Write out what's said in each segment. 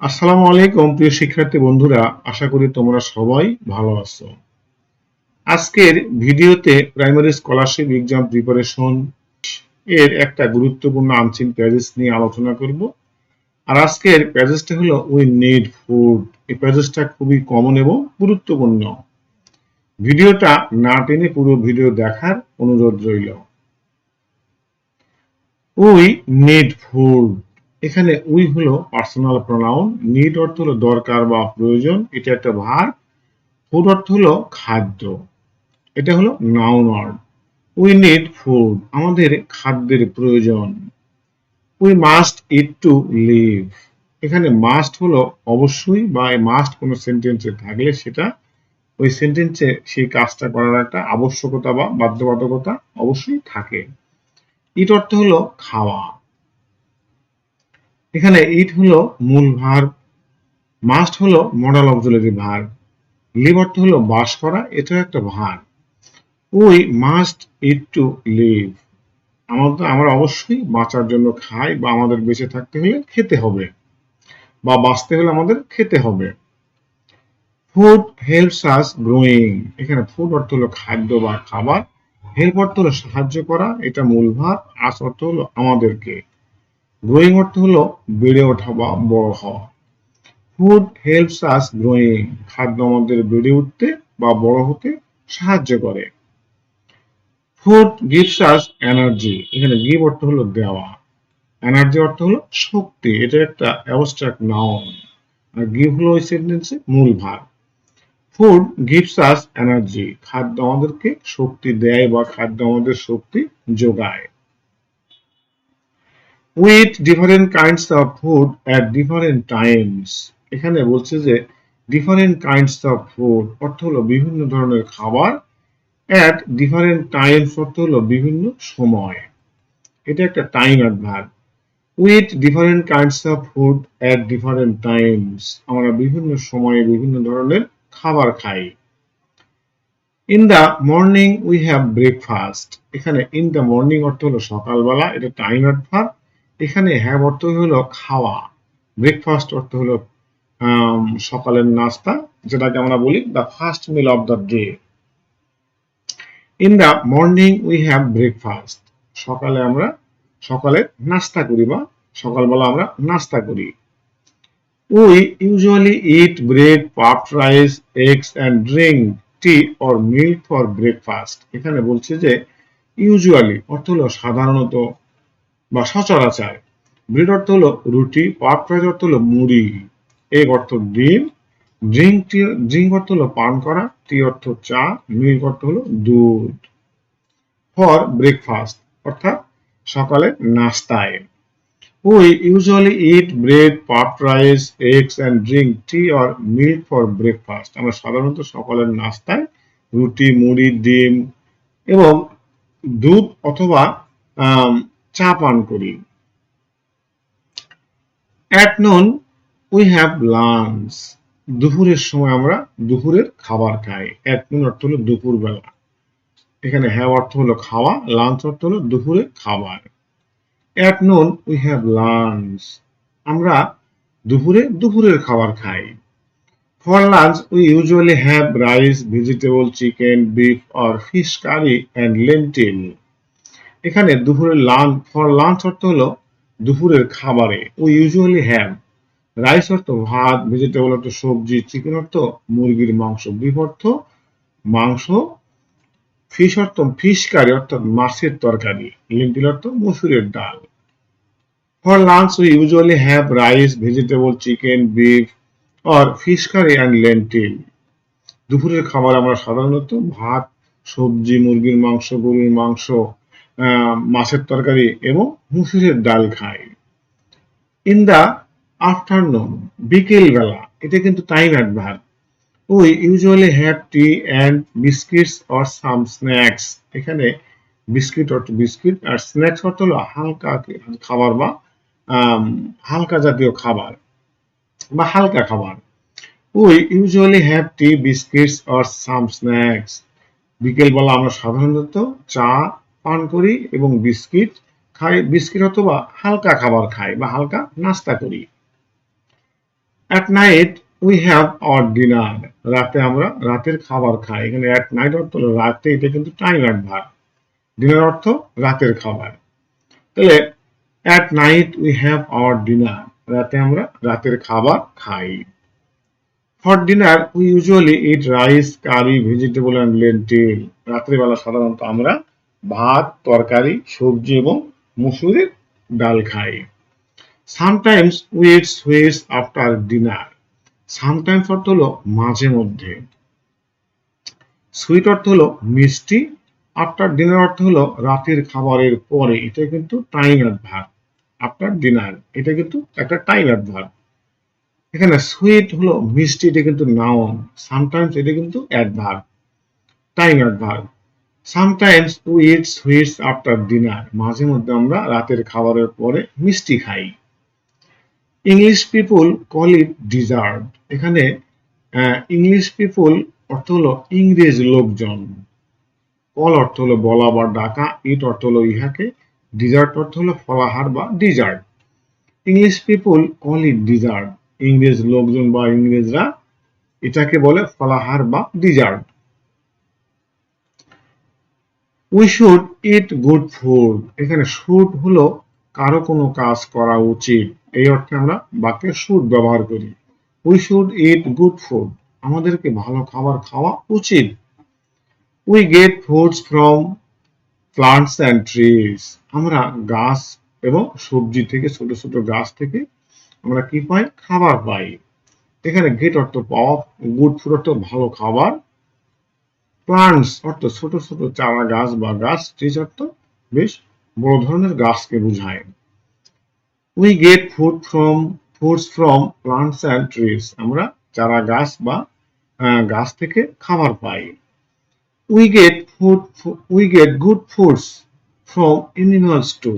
আসসালামু আলাইকুম প্রিয় শিক্ষার্থী বন্ধুরা, আশা করি তোমরা সবাই ভালো আছো। আজকের ভিডিওতে প্রাইমারি স্কলারশিপ এক্সাম প্রিপারেশন এর একটা গুরুত্বপূর্ণ আনসিন প্যাসেজ নিয়ে আলোচনা করব। আর আজকের প্যাসেজটা হলো উই নিড ফুড। এই প্যাসেজটা খুবই কমন এবং গুরুত্বপূর্ণ। ভিডিওটা না টেনে পুরো ভিডিও দেখার অনুরোধ রইল। উই নিড ফুড, এখানে উই হলো পার্সোনাল প্রোনাউন, নিড অর্থ হলো দরকার বা প্রয়োজন, এটা একটা ভার্ব। ফুড অর্থ হলো খাদ্য, এটা হলো noun word. We need food, আমাদের খাদ্যের প্রয়োজন। We must eat to live, এখানে মাস্ট হলো অবশ্যই, বা মাস্ট কোনো সেন্টেন্সে থাকলে সেটা ওই সেন্টেন্সে সেই কাজটা করার একটা আবশ্যকতা বা বাধ্যবাধকতা অবশ্যই থাকে। ইট অর্থ হলো খাওয়া, এখানে ইট হলো মূল ভার্ব, মাস্ট হলো মডাল অক্সিলারি ভার্ব, লিভ অর্থ হলো বাস করা, এটাও একটা verb. We must eat to live, আমরা অবশ্যই বাঁচার জন্য খাই, বা আমাদের বেঁচে থাকতে হলে খেতে হবে, বা বাঁচতে হলে আমাদের খেতে হবে। ফুড হেল্পস আস গ্রোয়িং, এখানে ফুড অর্থ হলো খাদ্য বা খাবার, হেল্প অর্থ হলো সাহায্য করা, এটা মূল ভাব, আস অর্থ হলো আমাদেরকে, গ্রোয়িং অর্থ হলো বেড়ে ওঠা বা বড় হওয়া। ফুড হেল্পস আস গ্রোয়িং, খাদ্য আমাদের বেড়ে উঠতে বা বড় হতে সাহায্য করে। ফুড গিভস আস এনার্জি, এখানে গিভ অর্থ হলো দেওয়া, এনার্জি অর্থ হলো শক্তি, এটা একটা অ্যাবস্ট্রাক্ট নাউন, আর গিভ হলো ওই সেন্টেন্সে মূল ভাব। ফুড গিভস আস এনার্জি, খাদ্য আমাদেরকে শক্তি দেয় বা খাদ্য আমাদের শক্তি যোগায়। We eat different kinds of food at different Times, এখানে বলছে যে ডিফারেন্ট কাইন্ডস অফ ফুড অর্থ হলো বিভিন্ন ধরনের খাবার, অ্যাট ডিফারেন্ট টাইমস অর্থ হলো বিভিন্ন সময়, এটা একটা time adverb. We eat different kinds of food at different times, আমরা বিভিন্ন সময়ে বিভিন্ন ধরনের খাবার খাই। In the morning we have breakfast, এখানে in the morning অর্থ হলো সকালবেলা, এটা টাইম অ্যাডভার্ব। এখানে have অর্থ হলো খাওয়া, ব্রেকফাস্ট অর্থ হলো সকালের নাস্তা, যেটাকে আমরা বলি the first meal of the day. In the morning we have breakfast, সকালে আমরা সকালে নাস্তা করি, বা সকালবেলা আমরা নাস্তা করি। We usually eat bread, puffed rice, eggs and drink tea or milk for breakfast, এখানে বলছে যে ইউজুয়ালি অর্থ হলো সাধারণত বা সচরাচর, ব্রেড অর্থ হলো রুটি, পাফড রাইস অর্থ হলো মুড়ি, এগ অর্থ ডিম, ড্রিঙ্ক অর্থ হলো পান করা, টি অর্থ চা, মিল্ক অর্থ হলো দুধ। ফর ব্রেকফাস্ট অর্থাৎ সকালে নাস্তায়। We usually eat bread, puffed rice, eggs and drink tea or milk for breakfast, আমরা সাধারণত সকালের নাস্তায় রুটি, মুড়ি, ডিম এবং দুধ অথবা চা পান করি। At noon we have lunch, দুপুরের সময় আমরা দুপুরের খাবার খাই। At noon অর্থ হলো দুপুর বেলা, এখানে have অর্থ হলো খাওয়া, লাঞ্চ অর্থ হলো দুপুরে খাবার। At noon we have lunch, আমরা দুপুরে দুপুরের খাবার খাই। For lunch we usually have rice, vegetable, chicken, beef or fish curry and lentil, এখানে দুপুরের ফর লাঞ্চ অর্থ হলো দুপুরের খাবারে। We usually have, রাইস অর্থ ভাত, ভেজিটেবল অর্থ সবজি, চিকেন অর্থ মুরগির মাংস, বিফ অর্থ মাংস, ফিশ অর্থ ফিশ কারি অর্থাৎ মাছের তরকারি, লিন্টিল অর্থ মসুরের ডাল। For lunch we usually have rice, vegetable, chicken, beef or fish curry and lentil, দুপুরের খাবার আমরা সাধারণত ভাত, সবজি, মুরগির মাংস, গরুর মাংস, মাছের তরকারি এবং মসুরের ডাল খাই। ইন দা আফটারনুন, বিকেল বেলা, এটা কিন্তু time adverb. We usually have tea and biscuits or some snacks, এখানে বিস্কিট অর্থ বিস্কিট, আর স্ন্যাক্স অর্থ হলো হালকা খাবার বা হালকা জাতীয় খাবার বা হালকা খাবার। We usually have tea, biscuits or some snacks, বিকেলবেলা আমরা সাধারণত চা পান করি এবং বিস্কিট খাই, বিস্কিট অথবা হালকা খাবার খাই বা হালকা নাস্তা করি। At night we have our dinner. রাতে আমরা রাতের খাবার খাই। এখানে at night অর্থ হলো রাতে, এটা কিন্তু টাইম অ্যাডভার্ব। ডিনার অর্থ রাতের খাবার। তাহলে at night we have our dinner. রাতে আমরা রাতের খাবার খাই। For dinner we usually eat rice, curry, vegetable and lentil. রাত্রিবেলা সাধারণত আমরা ভাত, তরকারি, সবজি এবং মসুরের ডাল খাই। Sometimes we eat sweets after dinner. Sometimes অর্থ হলো মাঝে মধ্যে। সুইট অর্থ হলো মিষ্টি। আফটার ডিনার অর্থ হলো রাতের খাবারের পরে। এটা কিন্তু টাইম অ্যাডভার্ব। আফটার ডিনার এটা কিন্তু একটা টাইম অ্যাডভার্ব। এখানে সুইট হলো মিষ্টি, এটা কিন্তু নাউন। সামটাইমস এটা কিন্তু adverb, time adverb. Sometimes we eat sweets after dinner. মাঝে মধ্যে আমরা রাতের খাবারের পরে মিষ্টি খাই। English people call it dessert. এখানে ইংলিশ পিপল অর্থ হলো ইংরেজ লোকজন। কল অর্থ হলো বলা বা ডাকা, ইট অর্থ হলো ইহাকে, ডিজার্ট অর্থ হলো ফলাহার বা dessert. English people call it dessert. ইংরেজ লোকজন বা ইংরেজরা এটাকে বলে ফলাহার বা dessert. We should eat good food. এখানে শুড হলো কারো কোনো কাজ করা উচিত, এই অর্থে আমরা বাক্যে শুড ব্যবহার করি। We should eat good food. আমাদেরকে ভালো খাবার খাওয়া উচিত। We get foods from plants and trees. আমরা গাছ এবং সবজি থেকে, ছোট ছোট গাছ থেকে আমরা কি পাই? খাবার পাই। এখানে গেট অর্থ পাওয়া, গুড ফুড অর্থ ভালো খাবার, প্লান্টস অর্থ ছোট ছোট চারা গাছ বা গাছ, ট্রিজ অর্থ বেশ বড় ধরনের গাছকে বোঝায়। We get foods from plants and trees. আমরা চারা গাছ বা গাছ থেকে খাবার পাই। We get good foods from animals too.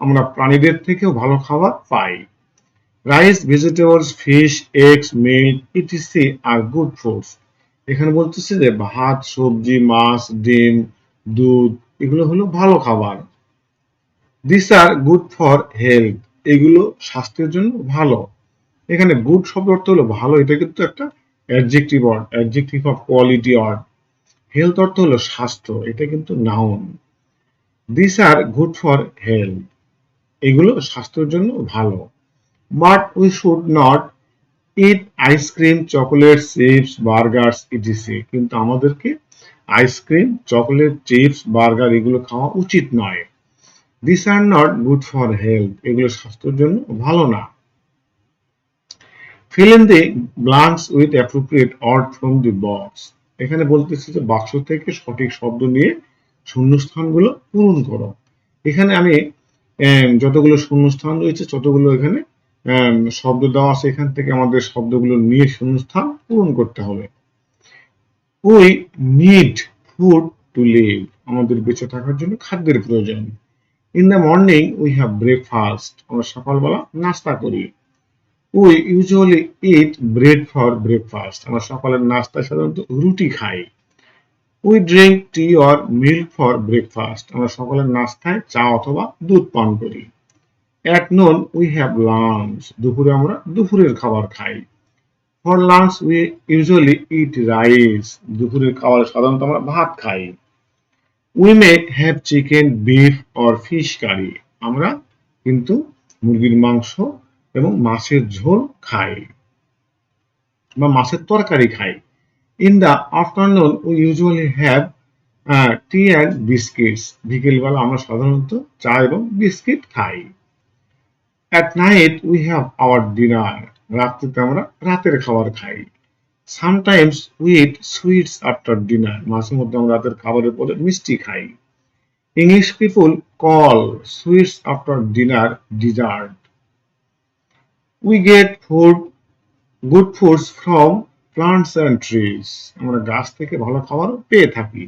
আমরা প্রাণীদের থেকেও ভালো খাবার পাই। Rice, vegetables, fish, eggs, milk etc are good foods. এখানে বলতেছে যে ভাত, সবজি, মাছ, ডিম, দুধ এগুলো হলো ভালো খাবার। This are good for health. এগুলো স্বাস্থ্যের জন্য ভালো। এখানে গুড শব্দ অর্থ হলো ভালো, এটা কিন্তু একটা adjective word, adjective of quality word. Health অর্থ হলো স্বাস্থ্য, এটা কিন্তু noun. This are good for health. এগুলো স্বাস্থ্যের জন্য ভালো। But we should not eat ice cream, chocolate, chips, burgers E T C. কিন্তু আমাদেরকে আইসক্রিম, চকোলেট, চিপস, বার্গার এগুলো খাওয়া উচিত নয়। This are not good for health. এগুলো স্বাস্থ্যের জন্য ভালো না। Fill in the blanks with appropriate word from the box. এখানে বলতেছি যে বাক্স থেকে সঠিক শব্দ নিয়ে শূন্যস্থানগুলো পূরণ করো। এখানে আমি যতগুলো শূন্যস্থান রয়েছে ততগুলো এখানে শব্দ দেওয়া আছে, এখান থেকে আমাদের শব্দগুলো নিয়ে শূন্যস্থান পূরণ করতে হবে। We need food to live. আমাদের বেঁচে থাকার জন্য খাদ্যের প্রয়োজন। In the morning we have breakfast. আমরা সকালবেলা নাস্তা করি। We usually eat bread for breakfast. আমরা সকালের নাস্তায় সাধারণত রুটি খাই। We drink tea or milk for breakfast. আমরা সকালের নাস্তায় চা অথবা দুধ পান করি। At noon we have lunch. দুপুরে আমরা দুপুরের খাবার খাই। For lunch we usually eat rice. দুপুরের খাবার সাধারণত আমরা ভাত খাই। We may have chicken, beef or fish curry. আমরা কিন্তু মুরগির মাংস এবং মাছের ঝোল খাই বা মাছের তরকারি খাই। In the afternoon we usually have tea and biscuits. বিকেলবেলা আমরা সাধারণত চা এবং বিস্কিট খাই। At night we have our dinner. রাত্রিতে আমরা রাতের খাবার খাই। Sometimes we eat sweets after dinner. মাঝে মধ্যে আমরা রাতের খাবারের পরে মিষ্টি খাই। English people call sweets after dinner dessert. We get good foods from plants and trees. আমরা গাছ থেকে ভালো খাবার পেয়ে থাকি।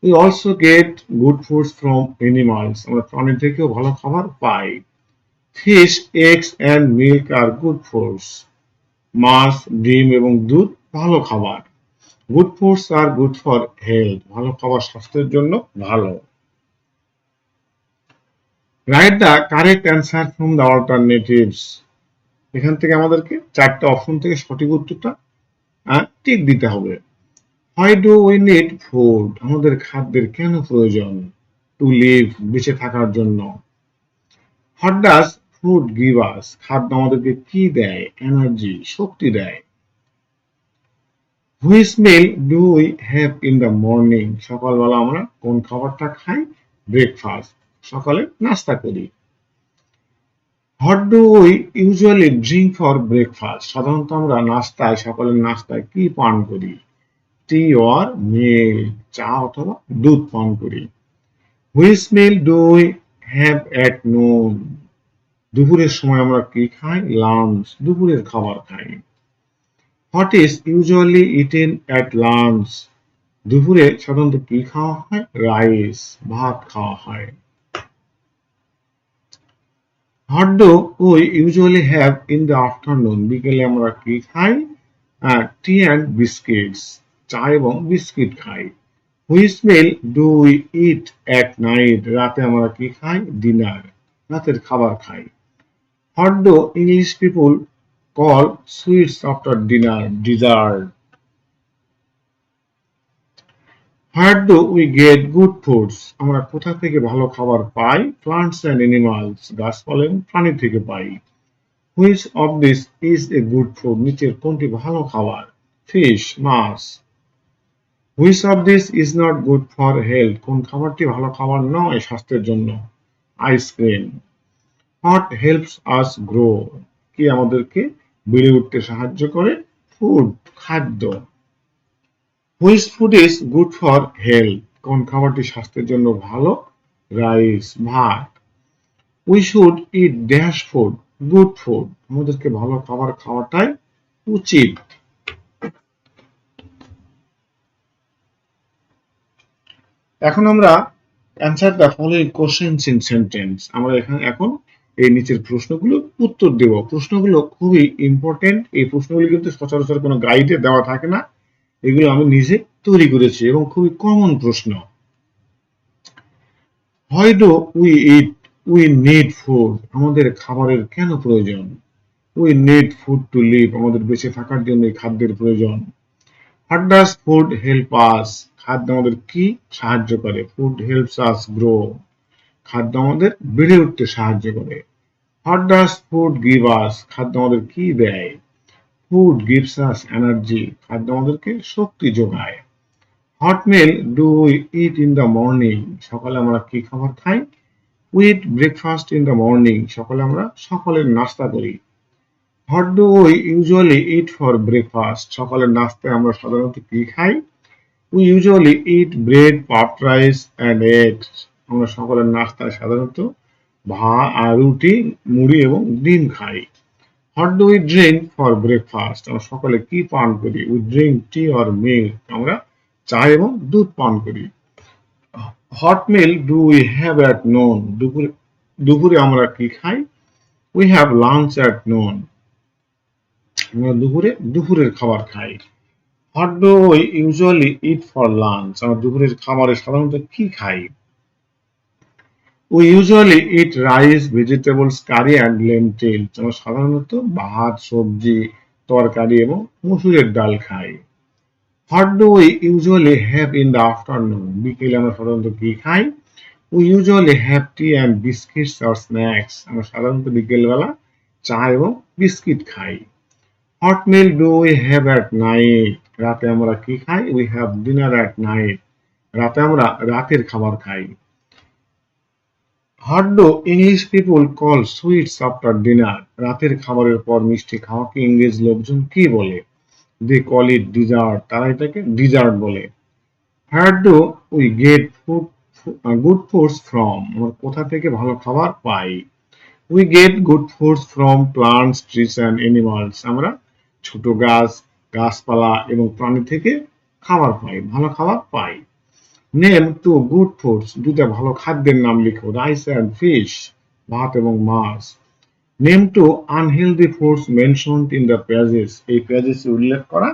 We also gate good foods from animals. আমরা প্রাণী থেকেও ভালো খাবার পাই। Fish, eggs and milk are good foods. মাছ, ডিম এবং দুধ ভালো খাবার। Good foods are good for health. ভালো খাবার স্বাস্থ্যের জন্য ভালো। Write the correct answer from the alternatives. এখান থেকে আমাদেরকে 4টা অপশন থেকে সঠিক উত্তরটা টিক দিতে হবে। Why do we need food? আমাদের খাদ্যের কেন প্রয়োজন? টু লিভ, বেঁচে থাকার জন্য। What does food give us? খাদ্য আমাদেরকে কি দেয়? এনার্জি, শক্তি দেয়। Which meal do we have in the morning? সকালবেলা আমরা কোন খাবারটা খাই? ব্রেকফাস্ট, সকালে নাস্তা করি। What do we usually drink for breakfast? সাধারণত আমরা নাস্তায়, সকালের নাস্তায় কি পান করি? টি অর মিল্ক, চা অথবা দুধ পান করি। Which meal do we have at noon? দুপুরের সময় আমরা কি খাই? লাঞ্চ, দুপুরের খাবার খাই। What is usually eaten at lunch? দুপুরে সাধারণত কি খাওয়া হয়? রাইস, ভাত খাওয়া হয়। What do we usually have in the afternoon? বিকেলে আমরা কি খাই? টি অ্যান্ড বিস্কিটস, চা এবং বিস্কিট খাই। Which meal do we eat at night? রাতে আমরা কি খাই? ডিনার, রাতের খাবার খাই। What do English people call sweets after dinner? Dessert. Where do we get good foods? আমরা কোথা থেকে ভালো খাবার পাই? প্লান্টস অ্যান্ড অ্যানিমালস, গাছপালা এবং প্রাণী থেকে পাই। Which of this is a good food? নিচের কোনটি ভালো খাবার? ফিশ, মাছ। Which of this is not good for health? কোন খাবারটি ভালো খাবার নয় স্বাস্থ্যের জন্য? Ice cream. What helps us grow? কি আমাদেরকে বেড়ে উঠতে সাহায্য করে? ফুড, খাদ্য। Which food is good for health? কোন খাবারটি স্বাস্থ্যের জন্য ভালো? রাইস, ভাত। We should eat dash food? Good food, আমাদেরকে ভালো খাবার খাওয়াটাই উচিত। এখন আমরা answer the following questions in sentence. আমরা এখন এই নিচের প্রশ্নগুলো উত্তর দেব। প্রশ্নগুলো খুবই ইম্পর্টেন্ট। এই প্রশ্নগুলো কিন্তু সচরাচর কোনো গাইডে দেওয়া থাকে না, এগুলো আমি নিজে তৈরি করেছি এবং খুবই কমন প্রশ্ন। Why do we eat? We need food, আমাদের খাবারের কেন প্রয়োজন? We need food to live, আমাদের বেঁচে থাকার জন্য এই খাদ্যের প্রয়োজন। What does food help us? খাদ্য আমাদের কি সাহায্য করে? ফুড হেল্পস আস গ্রো, খাদ্য আমাদের বেড়ে উঠতে সাহায্য করে। What does food give us? খাদ্য আমাদের কি দেয়? ফুড গিভস আস এনার্জি, খাদ্য আমাদেরকে শক্তি যোগায়। What meal do we eat in the morning? সকালে আমরা কি খাবার খাই? We eat breakfast in the morning, সকালে আমরা সকালের নাস্তা করি। What do we usually eat for breakfast? সকালের নাস্তায় আমরা সাধারণত কি খাই? We usually eat bread, puffed rice and eggs, আমরা সকালের নাস্তায় সাধারণত ভাত আর রুটি, মুড়ি এবং ডিম খাই। What do we drink for breakfast? আমরা সকালে কি পান করি? We drink tea or milk, আমরা চা এবং দুধ পান করি। What meal do we have at noon? দুপুরে আমরা কি খাই? We have lunch at noon, আমরা দুপুরের খাবার খাই। What do we usually eat for lunch? আমরা দুপুরের খাবারে সাধারণত কি খাই? We usually eat rice, vegetables, curry and lentils, আমরা সাধারণত ভাত, সবজি, তরকারি এবং মসুরের ডাল খাই। What do we usually have in the afternoon? বিকেলে আমরা সাধারণত কি খাই? We usually have tea and biscuits or snacks, আমরা সাধারণত বিকেলবেলা চা এবং বিস্কিট খাই। What meal do we have at night? রাতে আমরা কি খাই? We have dinner at night, রাতে আমরা রাতের খাবার খাই। What do English people call sweets after dinner? রাতের খাবারের পর মিষ্টি খাওয়াকে ইংরেজ লোকজন কি বলে? দে কল ইট ডিজার্ট, তারা এটাকে ডিজার্ট বলে। Where do we get food, good foods from? আমরা কোথা থেকে ভালো খাবার পাই? We get good foods from plants, trees and animals, আমরা ছোট গাছ, গাছপালা এবং প্রাণী থেকে খাবার পাই, ভালো খাবার পাই। নেম টু গুড ফুডস, দুটা ভালো খাদ্যের নাম লিখো। রাইস অ্যান্ড ফিশ, ভাত এবং মাছ। Name two unhealthy foods mentioned in the pages, এই পেজেসে উল্লেখ করা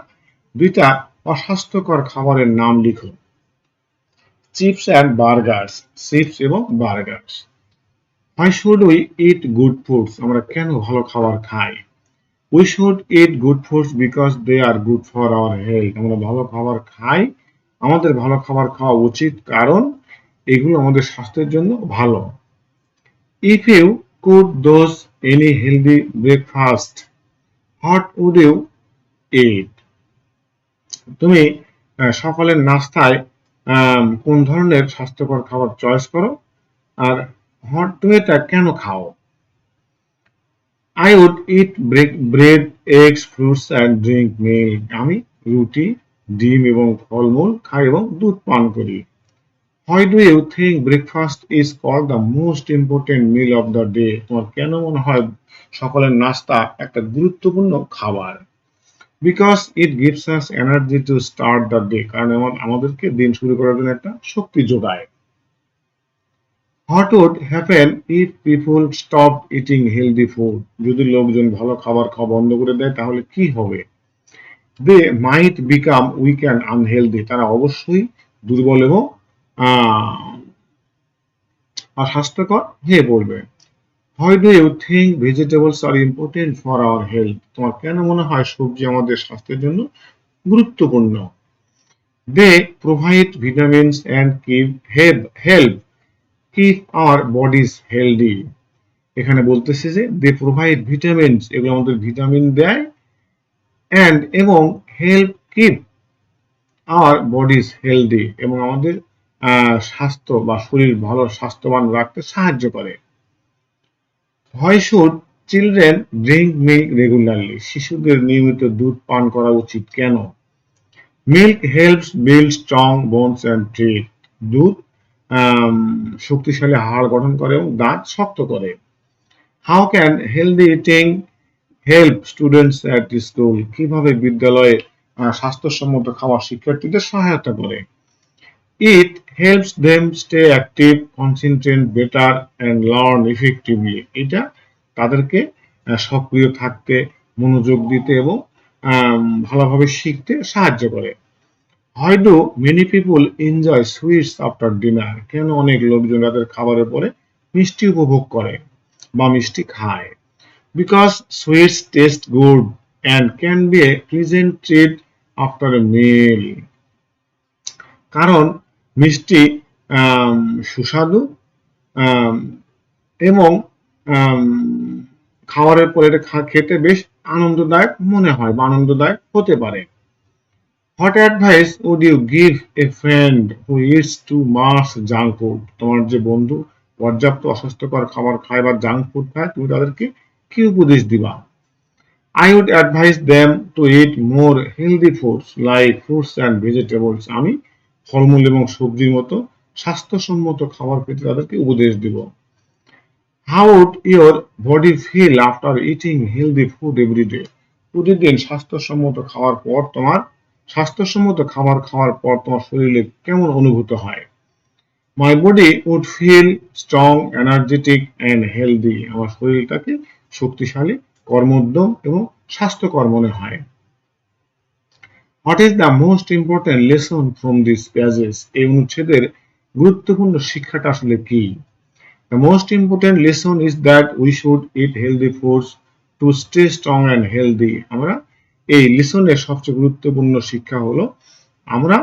দুইটা অস্বাস্থ্যকর খাবারের নাম লিখো। চিপস অ্যান্ড বার্গার্স, চিপস এবং burgers. Why should we eat good foods? আমরা কেন ভালো খাবার খাই? We should eat good foods because they are good for our health. আমরা ভালো খাবার খাই, আমাদের ভালো খাবার খাওয়া উচিত কারণ এগুলো আমাদের স্বাস্থ্যের জন্য ভালো। If you could dose any healthy breakfast, what would you eat? তুমি সকালের নাস্তায় কোন ধরনের স্বাস্থ্যকর খাবার চয়েস করো, আর তুমি এটা কেন খাও? I would eat bread, eggs, fruits and drink milk. আমি রুটি, ডিম এবং ফলমূল খাই এবং দুধ পান করি। Why do you think breakfast is called the most important meal of the day? তোমার কেন মনে হয় সকালের নাস্তা একটা গুরুত্বপূর্ণ খাবার? Because it gives us energy to start the day. কারণ আমাদেরকে দিন শুরু করার জন্য একটা শক্তি যোগায়। What would happen if people stopped eating healthy food? যদি লোকজন ভালো খাবার খাওয়া বন্ধ করে দেয় তাহলে কি হবে? They might become weak and unhealthy. তারা অবশ্যই দুর্বল এবং অস্বাস্থ্যকর হয়ে পড়বে। Why do you think vegetables are important for our health? তোমার কেন মনে হয় সবজি আমাদের স্বাস্থ্যের জন্য গুরুত্বপূর্ণ? They provide vitamins and help keep our bodies healthy. এখানে বলতেছে যে they provide vitamins, এগুলো আমাদের ভিটামিন দেয়, এবং help keep our bodies healthy, এবং আমাদের স্বাস্থ্য বা শরীর ভালো স্বাস্থ্যবান রাখতে সাহায্য করে। Why should children drink milk regularly? শিশুদের নিয়মিত দুধ পান করা উচিত কেন? Milk helps build strong bones and teeth. দুধ শক্তিশালী হাড় গঠন করে এবং দাঁত শক্ত করে। How can healthy eating help students at school? কিভাবে বিদ্যালয়ে স্বাস্থ্যসম্মত খাবার শিক্ষার্থীদের সহায়তা করে? It helps them stay active, concentrate better and learn effectively. এটা তাদেরকে সক্রিয় থাকতে, মনোযোগ দিতে এবং ভালোভাবে শিখতে সাহায্য করে। Why do many people enjoy sweets after dinner? কেন অনেক লোকজন রাতের খাবারের পরে মিষ্টি উপভোগ করে বা মিষ্টি খায়? Because sweets taste good and can be a pleasant treat after a meal. কারণ মিষ্টি সুস্বাদু এবং খাবারের পরে এটা খেতে বেশ আনন্দদায়ক মনে হয় বা আনন্দদায়ক হতে পারে। What advice would you give a friend who eats too much junk food? তোমার যে বন্ধু পর্যাপ্ত অস্বাস্থ্যকর খাবার খায় বা জাঙ্ক ফুড খায়, তুমি তাদেরকে কি উপদেশ দিবা? I would advise them to eat more healthy foods like fruits and vegetables. আমি ফলমূল এবং সবজির মতো স্বাস্থ্যসম্মত খাবার খেতে তাদেরকে উপদেশ দিব। How would your body feel after eating healthy food every day? প্রতিদিন স্বাস্থ্যসম্মত খাওয়ার পর তোমার শরীরে কেমন অনুভূত হয়? My body would feel strong, energetic and healthy. আমার শরীরটাকে শক্তিশালী, কর্মোদ্যম এবং স্বাস্থ্যকর মনে হয়। What is the most important lesson from these pages? এই অনুচ্ছেদের গুরুত্বপূর্ণ শিক্ষাটা আসলে কি? The most important lesson is that we should eat healthy foods to stay strong and healthy. আমরা এই লেসনের সবচেয়ে গুরুত্বপূর্ণ শিক্ষা হলো আমরা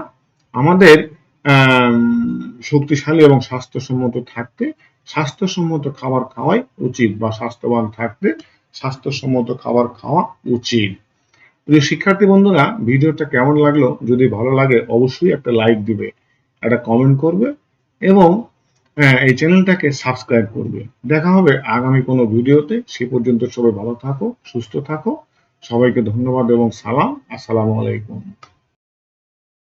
আমাদের শক্তিশালী এবং স্বাস্থ্যসম্মত থাকতে স্বাস্থ্যসম্মত খাবার খাওয়াই উচিত, বা স্বাস্থ্যবান থাকতে স্বাস্থ্যসম্মত খাবার খাওয়া উচিত। প্রিয় শিক্ষার্থী বন্ধুরা, ভিডিওটা কেমন লাগলো? যদি ভালো লাগে অবশ্যই একটা লাইক দিবে, একটা কমেন্ট করবে এবং এই চ্যানেলটাকে সাবস্ক্রাইব করবে। দেখা হবে আগামী কোনো ভিডিওতে। সে পর্যন্ত সবাই ভালো থাকো, সুস্থ থাকো। সবাইকে ধন্যবাদ এবং সালাম। আসসালামু আলাইকুম।